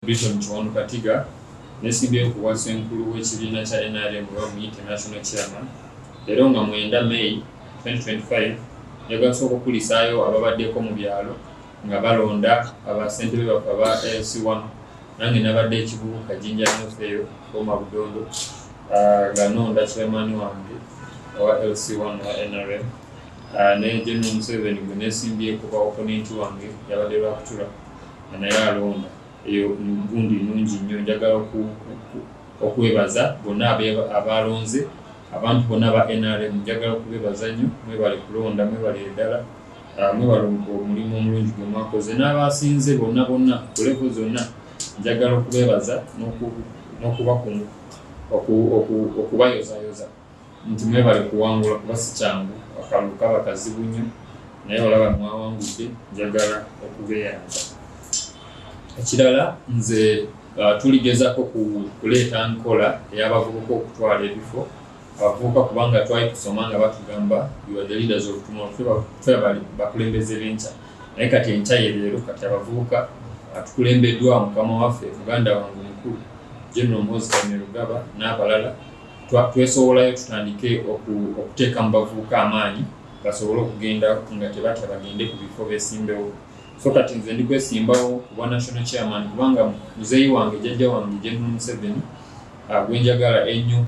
Bishop Chwanu Katiga nesimbye ku wasenkulu w'ekibiina kya NRM mu International Chairman era nga mwenda May 2025 yagasooka okulisaayo ababaddeko mu byalo nga balonda abasentebe baffe aba LC1 nange nabadde ekibuuka Jinja Northeyo Boma Budondo ganonda chairman wange owa LC1 wa NRM ne General Museveni gwe nesimbye ku opponent wange yabadde lwakutula naye alonda eyo gundi nungi nnyo njagala okwebaza bonna abalonze abantu bonna ba NRM njagala okubebaza nnyo mwebale kulonda mwebale eddala mwebale omulimu omulungi gwe mwakoze n'abasinze bonna ku levo zonna njagala okubebaza n'okubakumu okubayozayoza nti mwebale kuwangula kuba si kyangu akalulu kaba kazibu nnyo naye olaba mwawangudde njagala okubeeyanza. Ekirala nze tuligezako kuleeta nkola ey'abavubuka okutwala ebifo abavubuka kubanga twali tusoma nga batugamba you are the leaders of tomorrow ffe bakulembeze b'enkya naye kati enkya ye leero kati abavubuka tukulembeddwa mukama waffe muganda wange omukulu General Moses Kainerugaba n'abalala twesowolayo tutandike okuteeka mu bavubuka amaanyi basobole okugenda nga tebatya bagende ku bifo beesimbewo. So kati nze ndi kwesimbawo kuba national chairman kubanga muzeeyi wange jjajja wange General Museveni gwe njagala ennyo